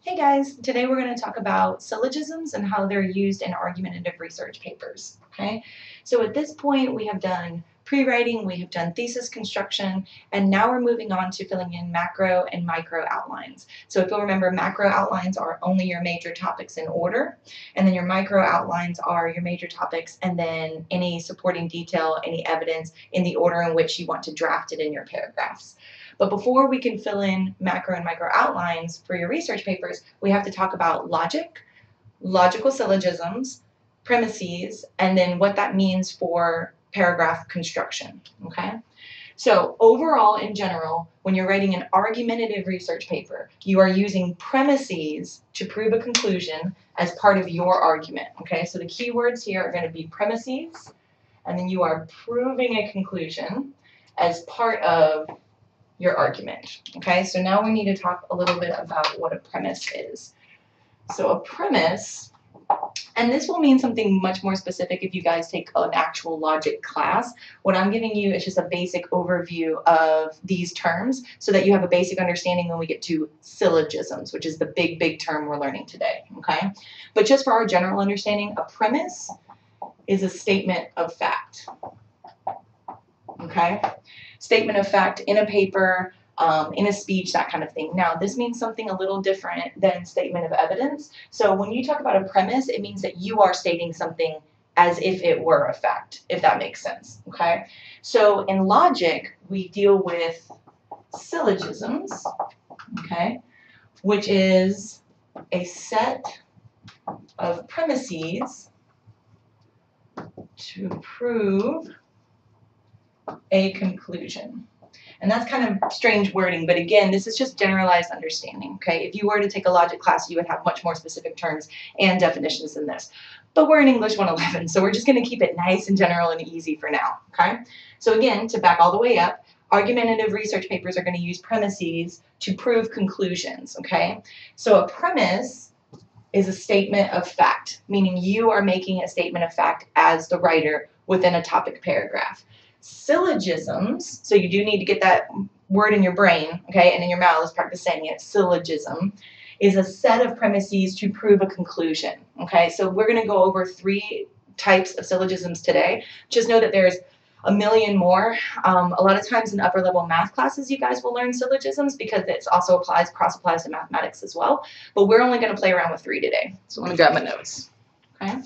Hey guys, today we're going to talk about syllogisms and how they're used in argumentative research papers. Okay, so at this point we have done pre-writing, we have done thesis construction, and now we're moving on to filling in macro and micro outlines. So if you'll remember, macro outlines are only your major topics in order, and then your micro outlines are your major topics and then any supporting detail, any evidence in the order in which you want to draft it in your paragraphs. But before we can fill in macro and micro outlines for your research papers, we have to talk about logic, logical syllogisms, premises, and then what that means for paragraph construction, okay? So overall, in general, when you're writing an argumentative research paper, you are using premises to prove a conclusion as part of your argument, okay? So the keywords here are going to be premises, and then you are proving a conclusion as part of your argument. Okay, so now we need to talk a little bit about what a premise is. So a premise, and this will mean something much more specific if you guys take an actual logic class. What I'm giving you is just a basic overview of these terms so that you have a basic understanding when we get to syllogisms, which is the big term we're learning today. Okay, but just for our general understanding, a premise is a statement of fact. Okay, statement of fact in a paper, in a speech, that kind of thing. Now, this means something a little different than statement of evidence. So when you talk about a premise, it means that you are stating something as if it were a fact, if that makes sense. Okay, so in logic, we deal with syllogisms, okay, which is a set of premises to prove a conclusion. And that's kind of strange wording, but again, this is just generalized understanding, okay? If you were to take a logic class, you would have much more specific terms and definitions than this. But we're in English 111, so we're just going to keep it nice and general and easy for now, okay? So again, to back all the way up, argumentative research papers are going to use premises to prove conclusions, okay? So a premise is a statement of fact, meaning you are making a statement of fact as the writer within a topic paragraph. Syllogisms, so you do need to get that word in your brain, okay, and in your mouth, let's practice saying it. Syllogism is a set of premises to prove a conclusion, okay? So we're going to go over 3 types of syllogisms today. Just know that there's a million more. A lot of times in upper level math classes, you guys will learn syllogisms because it also cross applies to mathematics as well. But we're only going to play around with 3 today. So let me grab my notes, okay?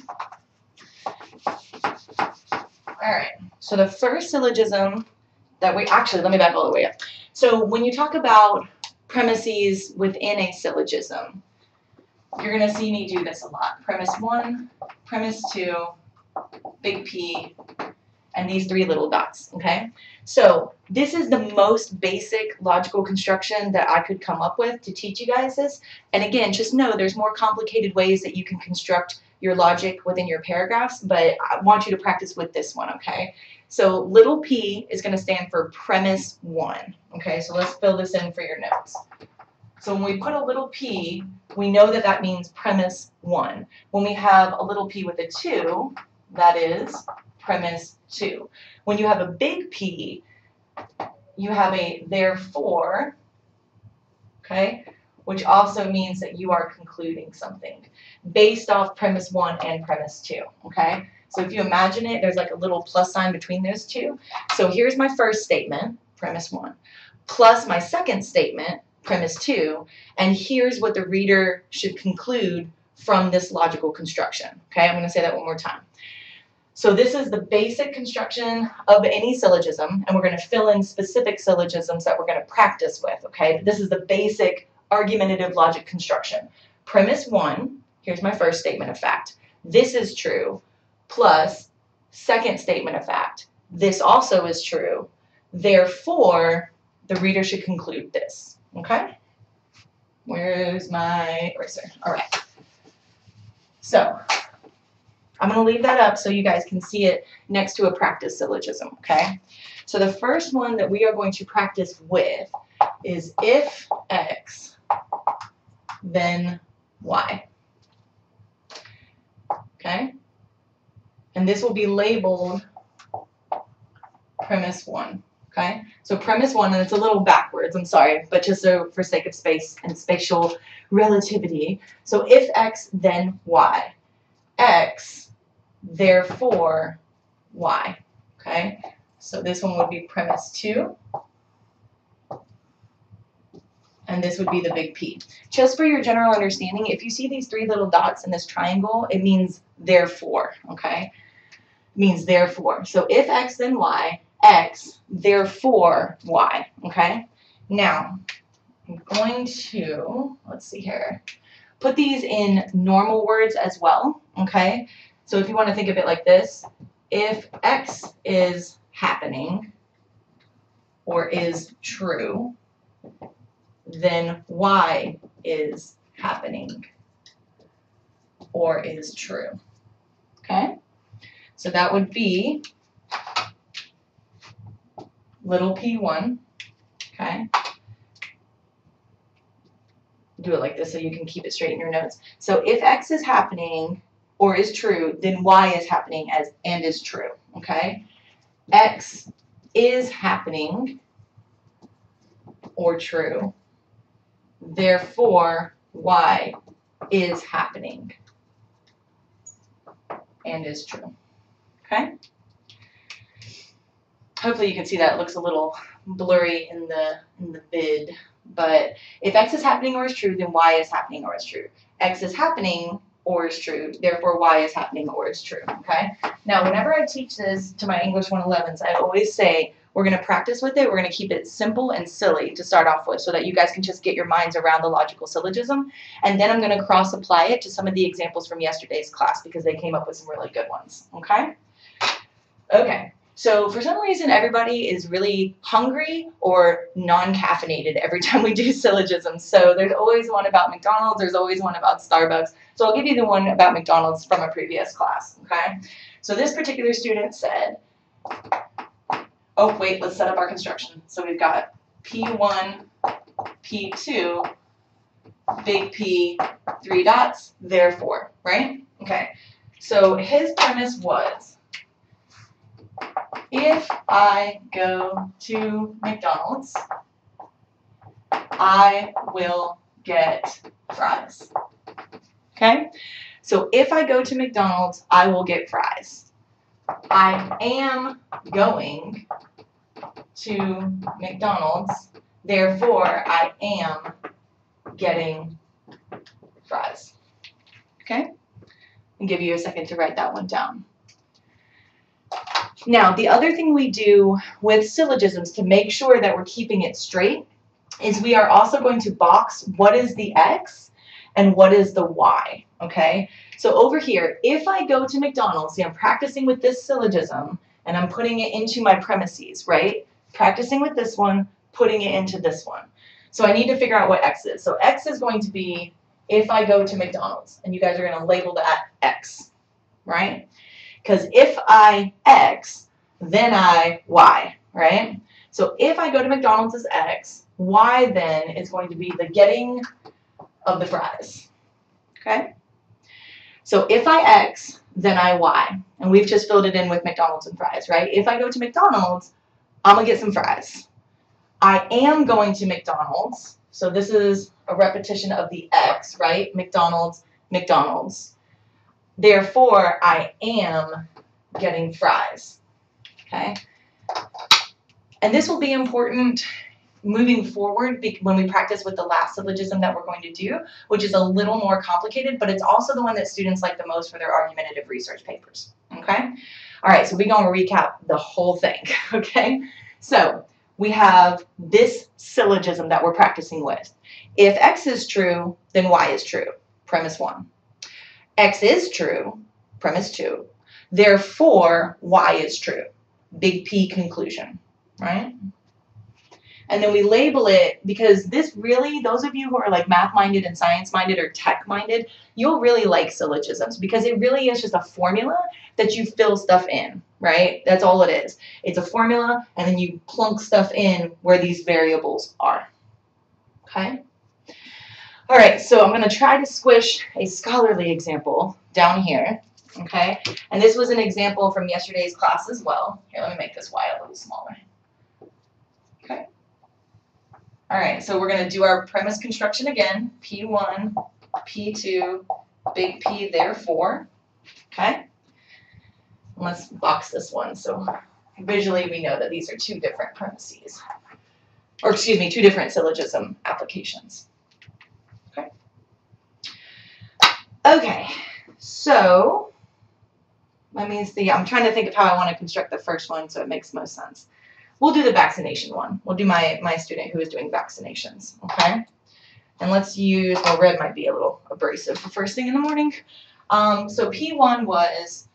All right, so the first syllogism that let me back all the way up. So when you talk about premises within a syllogism, you're going to see me do this a lot. Premise 1, premise 2, big P, and these 3 little dots, okay? So this is the most basic logical construction that I could come up with to teach you guys this. And again, just know there's more complicated ways that you can construct your logic within your paragraphs, but I want you to practice with this one, okay? So little p is going to stand for premise 1, okay? So let's fill this in for your notes. So when we put a little p, we know that that means premise 1. When we have a little p with a 2, that is premise 2. When you have a big P, you have a therefore, okay, which also means that you are concluding something based off premise 1 and premise 2, okay? So if you imagine it, there's like a little plus sign between those 2. So here's my first statement, premise 1, plus my second statement, premise 2, and here's what the reader should conclude from this logical construction, okay? I'm going to say that one more time. So this is the basic construction of any syllogism, and we're going to fill in specific syllogisms that we're going to practice with, okay? But this is the basic argumentative logic construction. Premise 1, here's my first statement of fact. This is true, plus second statement of fact. This also is true. Therefore, the reader should conclude this, okay? Where's my eraser? All right. So I'm going to leave that up so you guys can see it next to a practice syllogism, okay? So the first one that we are going to practice with is if X, then Y, okay? And this will be labeled premise 1, Okay, so premise one, and it's a little backwards, I'm sorry, but just so for sake of space and spatial relativity. So if X, then Y. X, therefore Y. Okay, so this one would be premise 2. And this would be the big P. Just for your general understanding, if you see these 3 little dots in this triangle, it means therefore, okay? It means therefore. So if X, then Y, X, therefore Y, okay? Now, I'm going to, let's see here, put these in normal words as well, okay? So if you want to think of it like this, if X is happening or is true, then Y is happening or is true. Okay? So that would be little p1. Okay? Do it like this so you can keep it straight in your notes. So if X is happening or is true, then Y is happening and is true. Okay? X is happening or true. Therefore, Y is happening and is true. Okay? Hopefully you can see that. It looks a little blurry in the vid. But if X is happening or is true, then Y is happening or is true. X is happening or is true. Therefore, Y is happening or is true. Okay? Now, whenever I teach this to my English 111s, I always say, we're going to practice with it. We're going to keep it simple and silly to start off with so that you guys can just get your minds around the logical syllogism. And then I'm going to cross-apply it to some of the examples from yesterday's class because they came up with some really good ones. Okay? Okay. So for some reason, everybody is really hungry or non-caffeinated every time we do syllogisms. So there's always one about McDonald's. There's always one about Starbucks. So I'll give you the one about McDonald's from a previous class. Okay? So this particular student said, oh, wait, let's set up our construction. So we've got P1, P2, big P, 3 dots, therefore, right? Okay, so his premise was, if I go to McDonald's, I will get fries. Okay, so if I go to McDonald's, I will get fries. I am going to McDonald's, therefore I am getting fries. Okay? I'll give you a second to write that one down. Now, the other thing we do with syllogisms to make sure that we're keeping it straight is we are also going to box what is the X and what is the Y. Okay? So over here, if I go to McDonald's, see, I'm practicing with this syllogism, and I'm putting it into my premises, right? Practicing with this one, putting it into this one. So I need to figure out what X is. So X is going to be if I go to McDonald's, and you guys are going to label that X, right? Because if I X, then I Y, right? So if I go to McDonald's as X, Y then is going to be the getting of the fries, okay? So if I X, then I Y. And we've just filled it in with McDonald's and fries, right? If I go to McDonald's, I'm going to get some fries. I am going to McDonald's. So this is a repetition of the X, right? McDonald's, McDonald's. Therefore, I am getting fries, okay? And this will be important moving forward when we practice with the last syllogism that we're going to do, which is a little more complicated, but it's also the one that students like the most for their argumentative research papers, okay? All right, so we're going to recap the whole thing, okay? So we have this syllogism that we're practicing with. If X is true, then Y is true, premise 1. X is true, premise 2. Therefore, Y is true, big P conclusion, right? And then we label it because this really, those of you who are like math-minded and science-minded or tech-minded, you'll really like syllogisms because it really is just a formula that you fill stuff in, right? That's all it is. It's a formula, and then you plunk stuff in where these variables are, okay? All right, so I'm going to try to squish a scholarly example down here, okay? And this was an example from yesterday's class as well. Here, let me make this Y a little smaller. All right, so we're going to do our premise construction again. P1, P2, big P, therefore. Okay? Let's box this one so visually we know that these are two different premises. Or excuse me, two different syllogism applications. Okay? Okay, so let me see. I'm trying to think of how I want to construct the first one so it makes most sense. We'll do the vaccination one. We'll do my student who is doing vaccinations, okay? And let's use, well, red might be a little abrasive for first thing in the morning. So P1 was,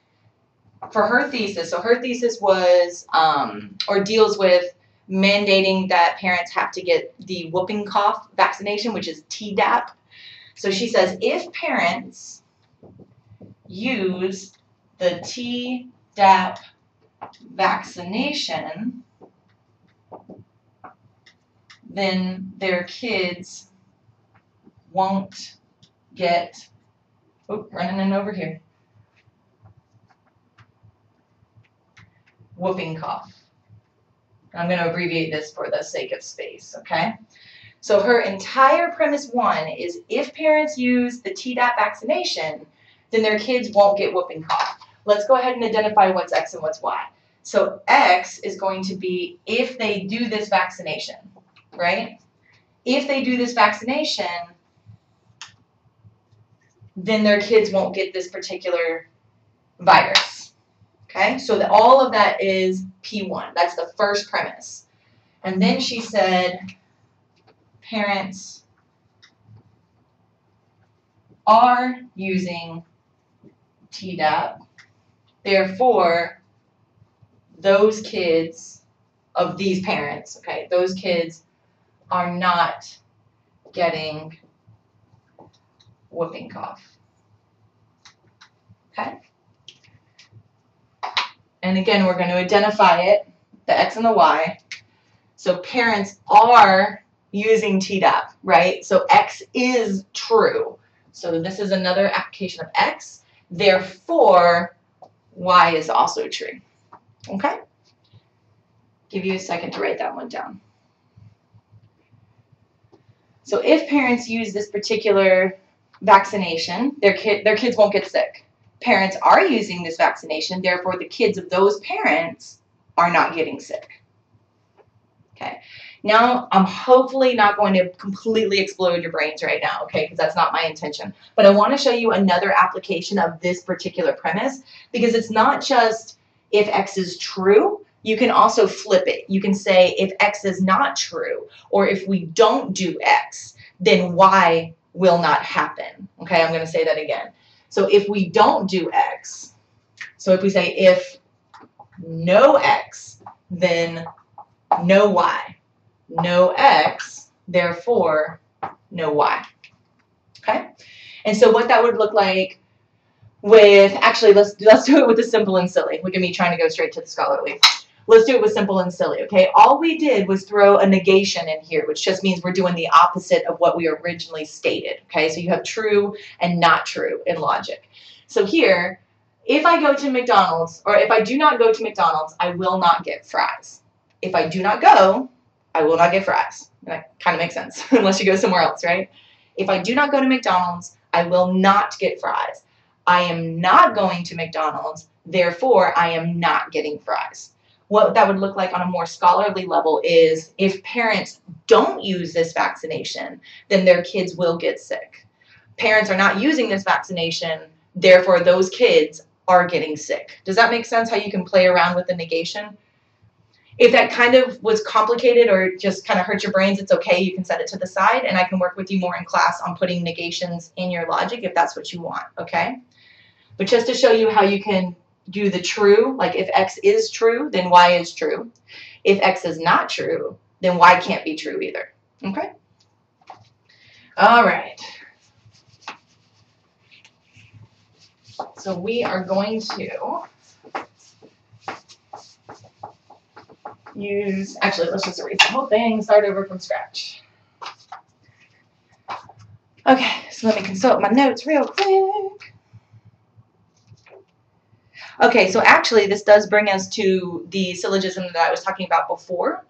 for her thesis, so her thesis was, or deals with mandating that parents have to get the whooping cough vaccination, which is Tdap. So she says, if parents use the Tdap vaccination, then their kids won't get, oh, running in over here, whooping cough. I'm going to abbreviate this for the sake of space, okay? So her entire premise one is if parents use the Tdap vaccination, then their kids won't get whooping cough. Let's go ahead and identify what's X and what's Y. So X is going to be if they do this vaccination, right? If they do this vaccination, then their kids won't get this particular virus. Okay, so all of that is P1. That's the first premise. And then she said, parents are using Tdap, therefore, those kids of these parents, okay, those kids are not getting whooping cough. Okay? And again, we're going to identify it, the X and the Y. So parents are using Tdap, right? So X is true. So this is another application of X. Therefore, Y is also true. Okay? Give you a second to write that one down. So if parents use this particular vaccination, their kids won't get sick. Parents are using this vaccination, therefore the kids of those parents are not getting sick. Okay. Now, I'm hopefully not going to completely explode your brains right now, okay, because that's not my intention. But I want to show you another application of this particular premise, because it's not just if X is true, you can also flip it. You can say if X is not true, or if we don't do X, then Y will not happen. Okay, I'm going to say that again. So if we don't do X, so if we say if no X, then no Y. No X, therefore no Y. Okay? And so what that would look like with, actually, let's do it with the simple and silly. Look at me trying to go straight to the scholarly. Let's do it with simple and silly, okay? All we did was throw a negation in here, which just means we're doing the opposite of what we originally stated, okay? So you have true and not true in logic. So here, if I go to McDonald's, or if I do not go to McDonald's, I will not get fries. If I do not go, I will not get fries. And that kind of makes sense, unless you go somewhere else, right? If I do not go to McDonald's, I will not get fries. I am not going to McDonald's, therefore I am not getting fries. What that would look like on a more scholarly level is if parents don't use this vaccination, then their kids will get sick. Parents are not using this vaccination, therefore those kids are getting sick. Does that make sense how you can play around with the negation? If that kind of was complicated or just kind of hurt your brains, it's okay. You can set it to the side, and I can work with you more in class on putting negations in your logic if that's what you want, okay? But just to show you how you can do the true, like if X is true, then Y is true. If X is not true, then Y can't be true either, okay? All right. So we are going to use, actually, let's just erase the whole thing, start over from scratch. Okay, so let me consult my notes real quick. Okay, so actually this does bring us to the syllogism that I was talking about before,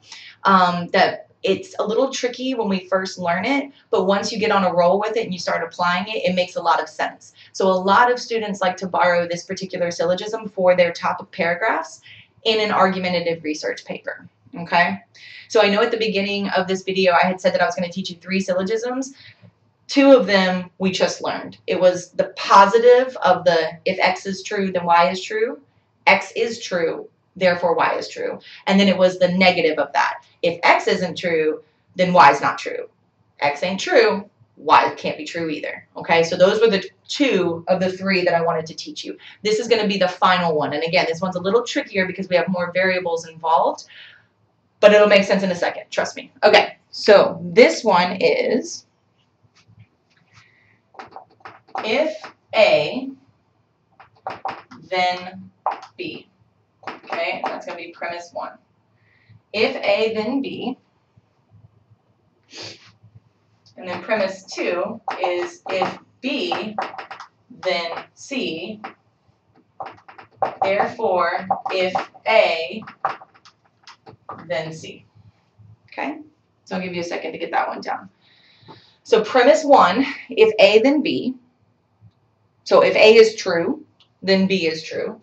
that it's a little tricky when we first learn it, but once you get on a roll with it and you start applying it, it makes a lot of sense. So a lot of students like to borrow this particular syllogism for their topic paragraphs in an argumentative research paper, okay? So I know at the beginning of this video I had said that I was going to teach you 3 syllogisms. 2 of them we just learned. It was the positive of the if X is true, then Y is true. X is true, therefore Y is true. And then it was the negative of that. If X isn't true, then Y is not true. X ain't true, Y can't be true either. Okay, so those were the 2 of the 3 that I wanted to teach you. This is going to be the final one. And again, this one's a little trickier because we have more variables involved, but it'll make sense in a second, trust me. Okay, so this one is if A, then B. Okay, that's going to be premise 1. If A, then B. And then premise 2 is if B, then C. Therefore, if A, then C. Okay, so I'll give you a second to get that one down. So premise 1, if A, then B. So if A is true, then B is true.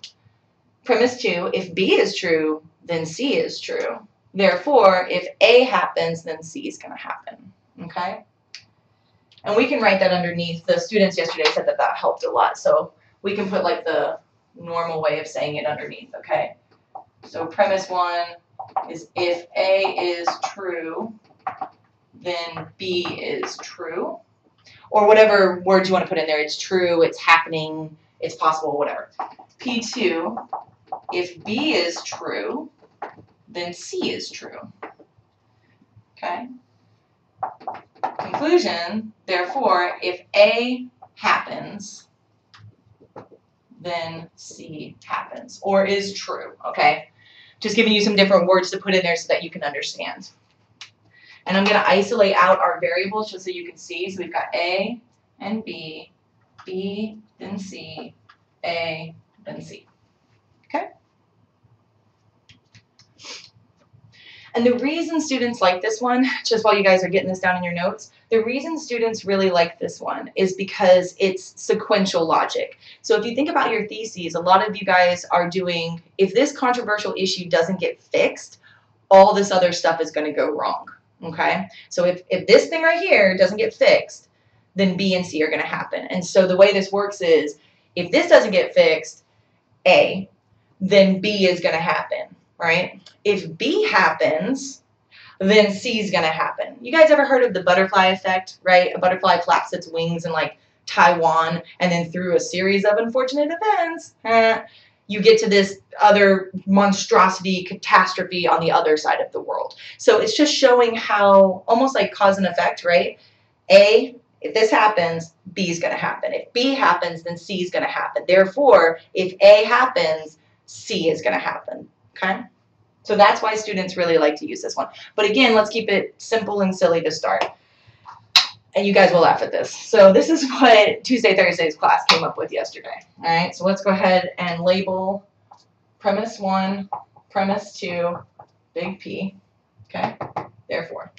Premise 2, if B is true, then C is true. Therefore, if A happens, then C is going to happen. Okay? And we can write that underneath. The students yesterday said that that helped a lot. So we can put like the normal way of saying it underneath. Okay? So premise 1 is if A is true, then B is true. Or whatever words you want to put in there. It's true, it's happening, it's possible, whatever. P2, if B is true, then C is true. Okay? Conclusion, therefore, if A happens, then C happens, or is true. Okay? Just giving you some different words to put in there so that you can understand. And I'm going to isolate out our variables just so you can see. So we've got A and B, B, then C, A, then C. Okay? And the reason students like this one, just while you guys are getting this down in your notes, the reason students really like this one is because it's sequential logic. So if you think about your theses, a lot of you guys are doing, if this controversial issue doesn't get fixed, all this other stuff is going to go wrong. Okay, so if this thing right here doesn't get fixed, then B and C are going to happen. And so the way this works is, if this doesn't get fixed, A, then B is going to happen, right? If B happens, then C is going to happen. You guys ever heard of the butterfly effect, right? A butterfly flaps its wings in like Taiwan, and then through a series of unfortunate events, you get to this other monstrosity, catastrophe on the other side of the world. So it's just showing how, almost like cause and effect, right? A, if this happens, B is going to happen. If B happens, then C is going to happen. Therefore, if A happens, C is going to happen, okay? So that's why students really like to use this one. But again, let's keep it simple and silly to start. And you guys will laugh at this. So this is what Tuesday, Thursday's class came up with yesterday. All right, so let's go ahead and label premise 1, premise 2, big P, okay? Therefore.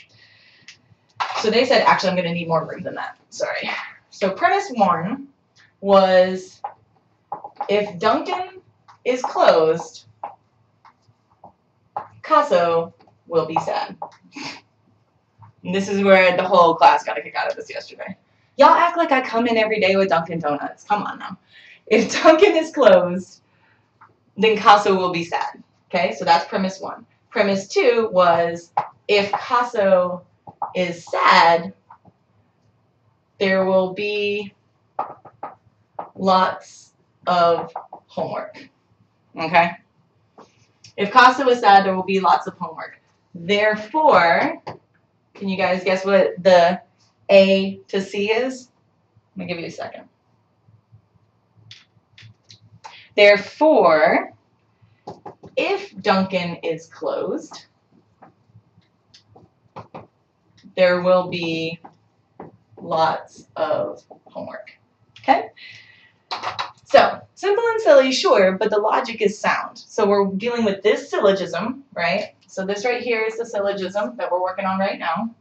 So they said, actually, I'm going to need more room than that. Sorry. So premise 1 was, if Duncan is closed, Picasso will be sad. And this is where the whole class got a kick out of this yesterday. Y'all act like I come in every day with Dunkin' Donuts. Come on now. If Dunkin' is closed, then Picasso will be sad. Okay, so that's premise 1. Premise 2 was, if Picasso is sad, there will be lots of homework. Okay? If Picasso is sad, there will be lots of homework. Therefore, can you guys guess what the A to C is? Let me give you a second. Therefore, if Duncan is closed, there will be lots of homework. Okay? So, simple and silly, sure, but the logic is sound. So we're dealing with this syllogism, right? So this right here is the syllogism that we're working on right now.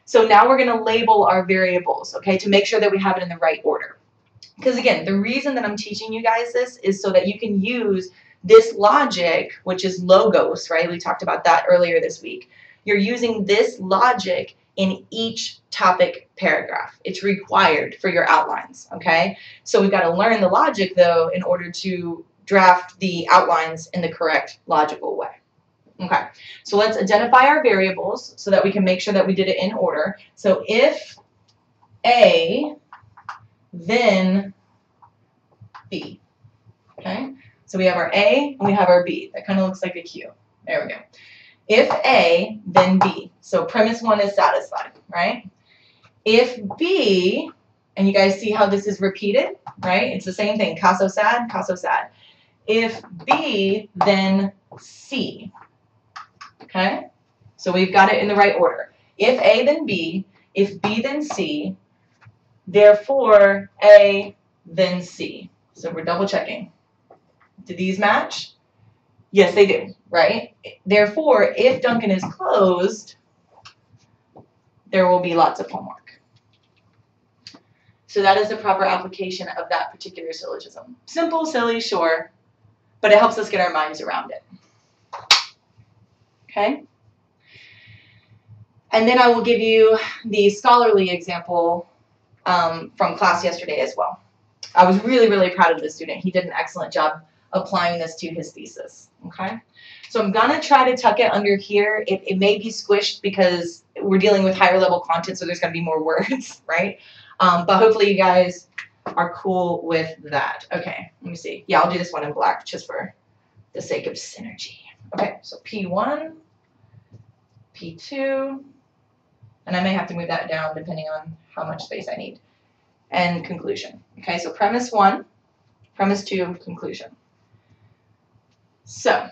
So now we're going to label our variables, okay, to make sure that we have it in the right order. Because again, the reason that I'm teaching you guys this is so that you can use this logic, which is logos, right? We talked about that earlier this week. You're using this logic in each topic paragraph. It's required for your outlines, okay? So we've got to learn the logic, though, in order to draft the outlines in the correct logical way. Okay, so let's identify our variables so that we can make sure that we did it in order. So if A, then B. Okay, so we have our A and we have our B. That kind of looks like a Q. There we go. If A, then B. So premise 1 is satisfied, right? If B, and you guys see how this is repeated, right? It's the same thing, caso sad, caso sad. If B, then C. Okay, so we've got it in the right order. If A, then B. If B, then C. Therefore, A, then C. So we're double checking. Do these match? Yes, they do, right? Therefore, if Duncan is closed, there will be lots of homework. So that is the proper application of that particular syllogism. Simple, silly, sure, but it helps us get our minds around it. Okay? And then I will give you the scholarly example from class yesterday as well. I was really, really proud of this student. He did an excellent job applying this to his thesis. Okay? So I'm going to try to tuck it under here. It may be squished because we're dealing with higher level content, so there's going to be more words, right? But hopefully you guys are cool with that. Okay, let me see. Yeah, I'll do this one in black just for the sake of synergy. Okay, so P1, P2, and I may have to move that down depending on how much space I need, and conclusion. Okay, so premise 1, premise 2, conclusion. So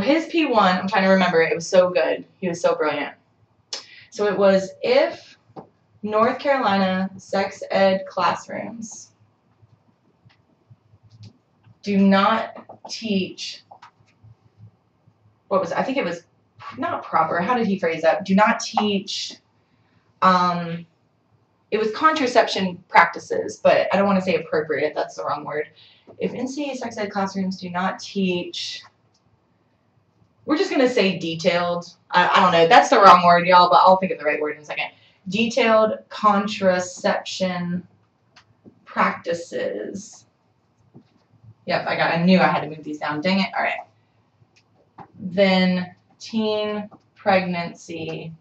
his P1, I'm trying to remember, it was so good. He was so brilliant. So it was, if North Carolina sex ed classrooms do not teach, what was it? I think it was not proper. How did he phrase that? Do not teach, it was contraception practices, but I don't want to say appropriate. That's the wrong word. If NCAA sex ed classrooms do not teach, we're just going to say detailed. I don't know. That's the wrong word, y'all, but I'll think of the right word in a second. Detailed contraception practices. Yep, I knew I had to move these down. Dang it. All right. Then teen pregnancy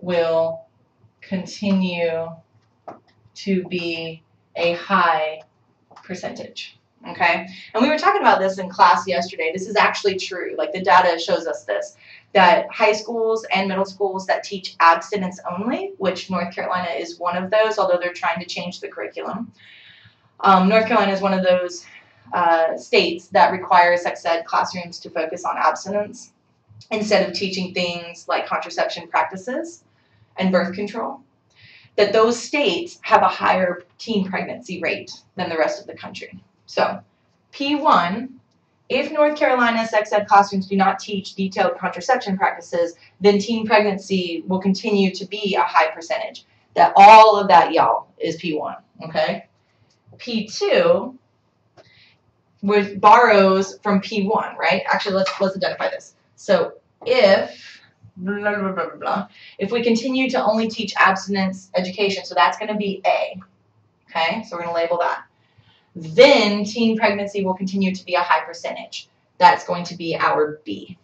will continue to be a high percentage. Okay, and we were talking about this in class yesterday. This is actually true. Like, the data shows us this, that high schools and middle schools that teach abstinence only, which North Carolina is one of those, although they're trying to change the curriculum. North Carolina is one of those states that require sex ed classrooms to focus on abstinence instead of teaching things like contraception practices and birth control. That those states have a higher teen pregnancy rate than the rest of the country. So, P1, if North Carolina sex ed classrooms do not teach detailed contraception practices, then teen pregnancy will continue to be a high percentage. That all of that, y'all, is P1, okay? P2 borrows from P1, right? Actually, let's identify this. So, if blah, blah, blah, blah, if we continue to only teach abstinence education, so that's going to be A, okay? So we're going to label that. Then teen pregnancy will continue to be a high percentage. That's going to be our B.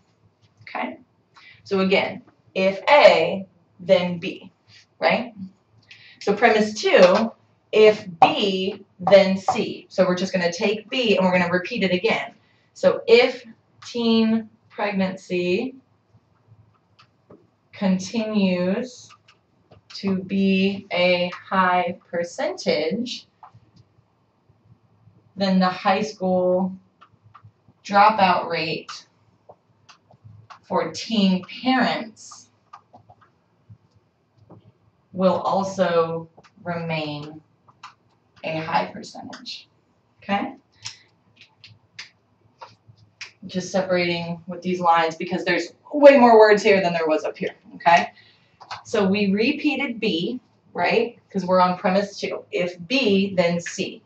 Okay? So again, if A, then B, right? So premise 2, if B, then C. So we're just going to take B and we're going to repeat it again. So if teen pregnancy continues to be a high percentage, then the high school dropout rate for teen parents will also remain a high percentage. Okay? just separating with these lines because there's way more words here than there was up here, okay? So we repeated B, right? Because we're on premise 2. If B, then C.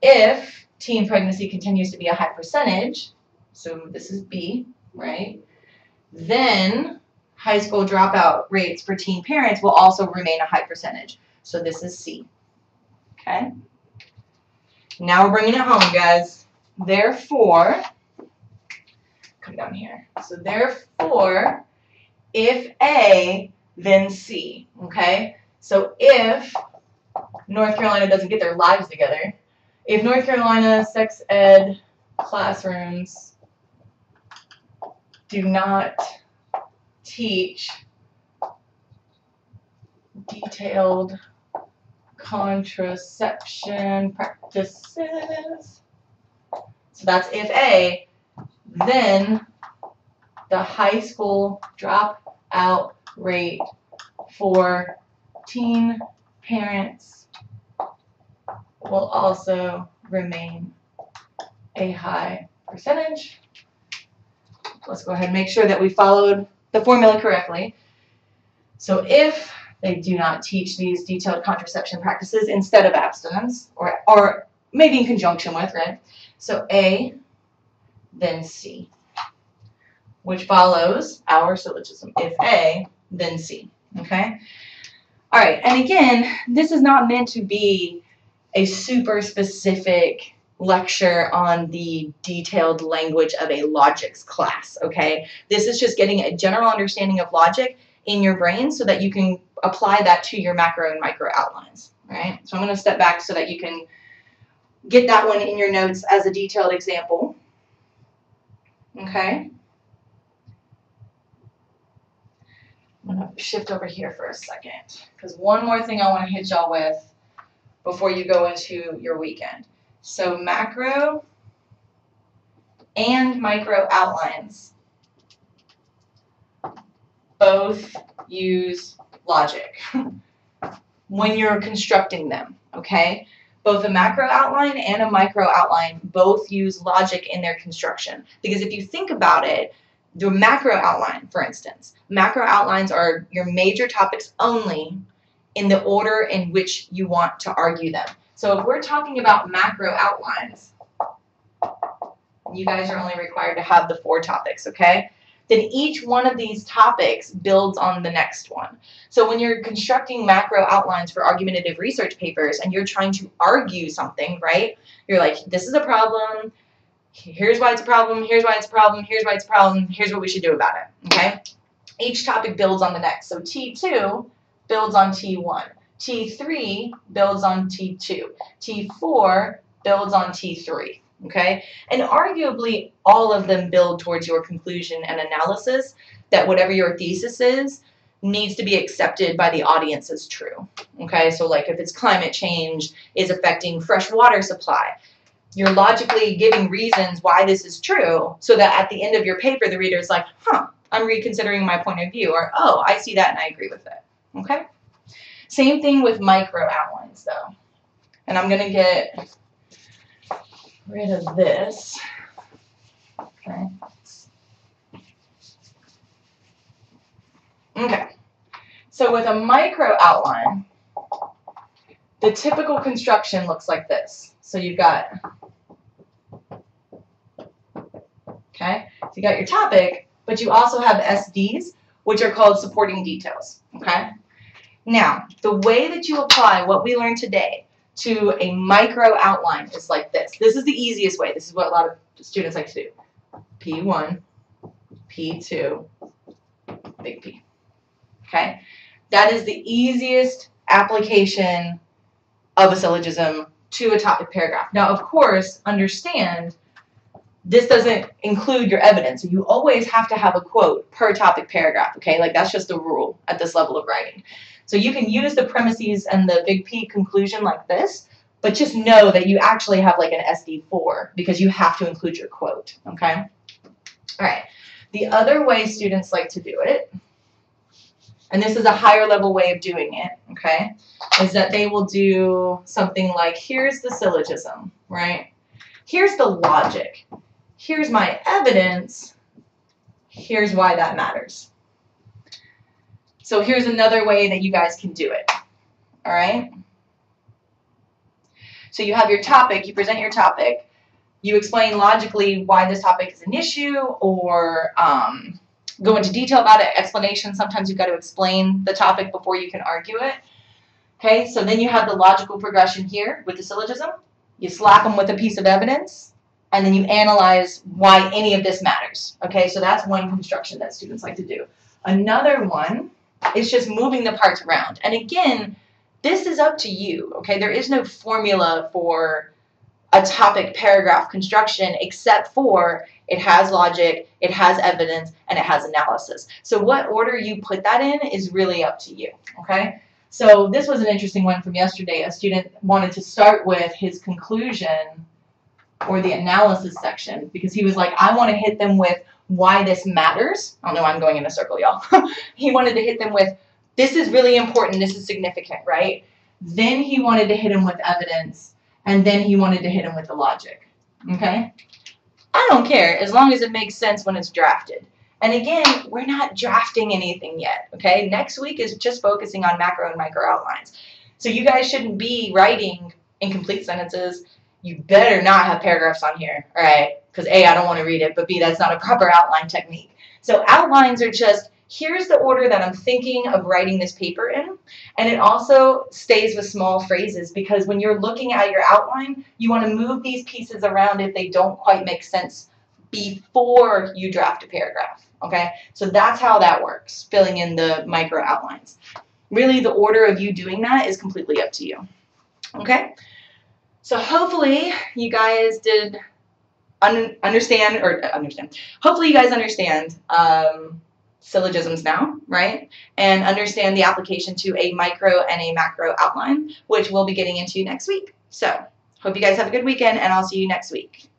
If teen pregnancy continues to be a high percentage, so this is B, right? Then high school dropout rates for teen parents will also remain a high percentage. So this is C, okay? Now we're bringing it home, guys. Therefore, come down here. So therefore, if A, then C, okay? So if North Carolina doesn't get their lives together, if North Carolina sex ed classrooms do not teach detailed contraception practices, so that's if A, then the high school dropout rate for teen parents will also remain a high percentage. Let's go ahead and make sure that we followed the formula correctly. So if they do not teach these detailed contraception practices instead of abstinence, or maybe in conjunction with, right? So A, then C, which follows our syllogism. If A, then C, okay? All right, and again, this is not meant to be a super specific lecture on the detailed language of a logics class, okay? This is just getting a general understanding of logic in your brain so that you can apply that to your macro and micro outlines, right? So I'm going to step back so that you can get that one in your notes as a detailed example, okay? I'm going to shift over here for a second because one more thing I want to hit y'all with before you go into your weekend. So macro and micro outlines both use logic when you're constructing them, okay? Both a macro outline and a micro outline both use logic in their construction. Because if you think about it, the macro outline, for instance, macro outlines are your major topics only in the order in which you want to argue them. So if we're talking about macro outlines, you guys are only required to have the 4 topics, okay? Then each one of these topics builds on the next one. So when you're constructing macro outlines for argumentative research papers and you're trying to argue something, right? You're like, this is a problem, here's why it's a problem, here's why it's a problem, here's why it's a problem, here's what we should do about it, okay? Each topic builds on the next. So T2 builds on T1. T3 builds on T2. T4 builds on T3, okay? And arguably, all of them build towards your conclusion and analysis that whatever your thesis is needs to be accepted by the audience as true, okay? So like if it's climate change is affecting fresh water supply, you're logically giving reasons why this is true so that at the end of your paper, the reader is like, huh, I'm reconsidering my point of view, or, oh, I see that and I agree with it, okay? Same thing with micro outlines, though. And I'm going to get rid of this, okay? Okay, so with a micro outline, the typical construction looks like this. So you've got, okay, so you got your topic, but you also have SDs, which are called supporting details, okay? Now, the way that you apply what we learned today to a micro outline is like this. This is the easiest way. This is what a lot of students like to do. P1, P2, big P, okay? That is the easiest application of a syllogism to a topic paragraph. Now, of course, understand this doesn't include your evidence. So you always have to have a quote per topic paragraph, okay? Like that's just the rule at this level of writing. So you can use the premises and the big P conclusion like this, but just know that you actually have like an SD4 because you have to include your quote, okay? All right. The other way students like to do it, and this is a higher level way of doing it, okay, is that they will do something like, here's the syllogism, right? Here's the logic. here's my evidence, here's why that matters. So here's another way that you guys can do it. All right? So you have your topic, you present your topic, you explain logically why this topic is an issue, or go into detail about it, explanation. Sometimes you've got to explain the topic before you can argue it. Okay, so then you have the logical progression here with the syllogism. You slap them with a piece of evidence, and then you analyze why any of this matters. Okay, so that's one construction that students like to do. Another one is just moving the parts around. And again, this is up to you. Okay, there is no formula for a topic paragraph construction except for it has logic, it has evidence, and it has analysis. So what order you put that in is really up to you. Okay, so this was an interesting one from yesterday. A student wanted to start with his conclusion or the analysis section because he was like, I want to hit them with why this matters. I don't know why I'm going in a circle, y'all. He wanted to hit them with, this is really important, this is significant, right? Then he wanted to hit him with evidence, and then he wanted to hit him with the logic, okay? I don't care, as long as it makes sense when it's drafted. And again, we're not drafting anything yet, okay? Next week is just focusing on macro and micro outlines. So you guys shouldn't be writing incomplete sentences. You better not have paragraphs on here, all right? Because A, I don't want to read it, but B, that's not a proper outline technique. So outlines are just, here's the order that I'm thinking of writing this paper in, and it also stays with small phrases because when you're looking at your outline, you want to move these pieces around if they don't quite make sense before you draft a paragraph, okay? So that's how that works, filling in the micro outlines. Really, the order of you doing that is completely up to you, okay? So hopefully you guys did understand. Hopefully you guys understand syllogisms now, right? And understand the application to a micro and a macro outline, which we'll be getting into next week. So hope you guys have a good weekend, and I'll see you next week.